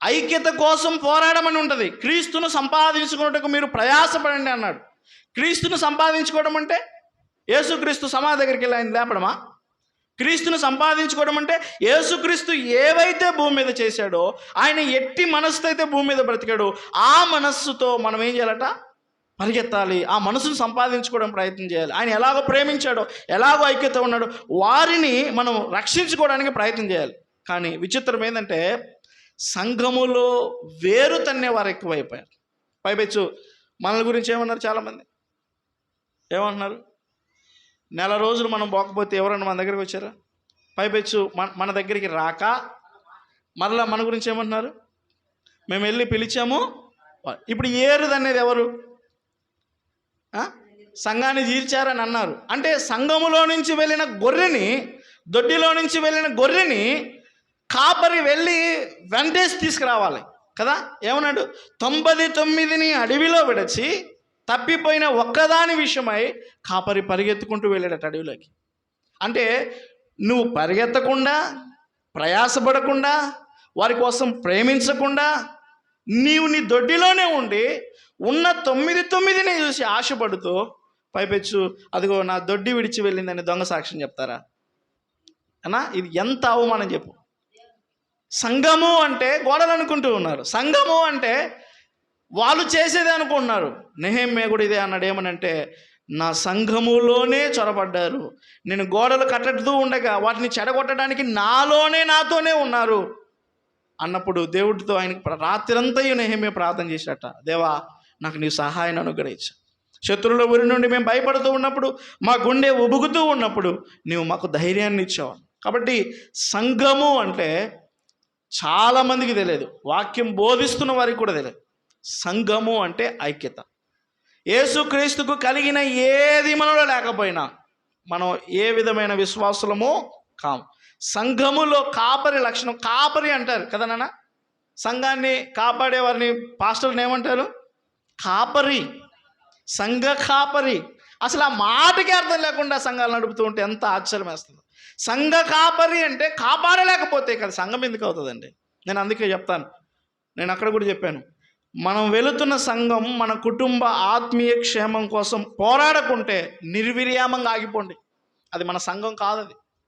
ఐక్యత కోసం పోరాడమని ఉంటుంది. క్రీస్తును సంపాదించుకున్నట్టుకు మీరు ప్రయాసపడండి అన్నాడు. క్రీస్తును సంపాదించుకోవడం అంటే యేసుక్రీస్తు సమాధి దగ్గరికి వెళ్ళి ఆయన లేపడమా? క్రీస్తును సంపాదించుకోవడం అంటే యేసుక్రీస్తు ఏవైతే భూమి మీద చేశాడో, ఆయన ఎట్టి మనస్సుతో అయితే భూమి మీద బ్రతికాడో ఆ మనస్సుతో మనం ఏం చేయాలట? పరిగెత్తాలి. ఆ మనసును సంపాదించుకోవడం ప్రయత్నం చేయాలి. ఆయన ఎలాగో ప్రేమించాడో, ఎలాగో ఐక్యత ఉన్నాడో వారిని మనం రక్షించుకోవడానికి ప్రయత్నం చేయాలి. కానీ విచిత్రం ఏంటంటే సంఘములో వేరు తన్నే వారు ఎక్కువైపోయారు. పైపెచ్చు మన గురించి ఏమన్నారు చాలామంది? ఏమంటున్నారు? నెల రోజులు మనం పోకపోతే ఎవరన్నా మన దగ్గరికి వచ్చారా? పైపెచ్చు మన దగ్గరికి రాక మరలా మన గురించి ఏమంటున్నారు? మేము వెళ్ళి పిలిచాము. ఇప్పుడు ఏరుది అనేది ఎవరు? సంఘాన్ని చీల్చారని అన్నారు. అంటే సంఘములో నుంచి వెళ్ళిన గొర్రెని, దొడ్డిలో నుంచి వెళ్ళిన గొర్రెని కాపరి వెళ్ళి వెంటేసి తీసుకురావాలి కదా. ఏమన్నాడు? 99ని అడవిలో విడచి తప్పిపోయిన ఒక్కదాని విషయమై కాపరి పరిగెత్తుకుంటూ వెళ్ళాడట అడవిలోకి. అంటే నువ్వు పరిగెత్తకుండా, ప్రయాసపడకుండా, వారి కోసం ప్రేమించకుండా, నీవు నీ దొడ్డిలోనే ఉండి ఉన్న 99ని చూసి ఆశపడుతూ పైపెచ్చు అదిగో నా దొడ్డి విడిచి వెళ్ళిందని దొంగ సాక్ష్యం చెప్తారా అన్నా? ఇది ఎంత అవమానం చెప్పు. సంఘము అంటే గోడలు అనుకుంటూ ఉన్నారు. సంఘము అంటే వాళ్ళు చేసేదే అనుకుంటున్నారు. నెహెమ్యా కూడా ఇదే అన్నాడు. ఏమనంటే నా సంఘములోనే చొరబడ్డారు, నేను గోడలు కట్టడుతూ ఉండగా వాటిని చెడగొట్టడానికి నాతోనే ఉన్నారు అన్నప్పుడు దేవుడితో ఆయనకి రాత్రంతా నెహెమ్యా ప్రార్థన చేశాట. దేవా నాకు నీ సహాయాన్ని అనుగ్రహించు. శత్రువుల ఊరి నుండి మేము భయపడుతూ ఉన్నప్పుడు, మా గుండె ఉబుకుతూ ఉన్నప్పుడు నీవు మాకు ధైర్యాన్ని ఇచ్చావు. కాబట్టి సంఘము అంటే చాలామందికి తెలియదు, వాక్యం బోధిస్తున్న వారికి కూడా తెలియదు. సంఘము అంటే ఐక్యత. యేసుక్రీస్తుకు కలిగిన ఏది మనలో లేకపోయినా మనం ఏ విధమైన విశ్వాసులమో కాము. సంఘములో కాపరి లక్షణం, కాపరి అంటారు కదా నాన్న. సంఘాన్ని కాపాడేవారిని పాస్టర్ని ఏమంటారు? కాపరి, సంఘ కాపరి. అసలు ఆ మాటకి అర్థం లేకుండా సంఘాలు నడుపుతూ ఉంటే ఎంత ఆశ్చర్యం వేస్తుంది. సంఘ కాపరి అంటే కాపాడలేకపోతే కదా సంఘం ఎందుకు అవుతుందండి? నేను అందుకే చెప్తాను, నేను అక్కడ కూడా చెప్పాను, మనం వెళుతున్న సంఘం మన కుటుంబ ఆత్మీయ క్షేమం కోసం పోరాడకుంటే నిర్విర్యామంగా ఆగిపోండి. అది మన సంఘం కాదు. అది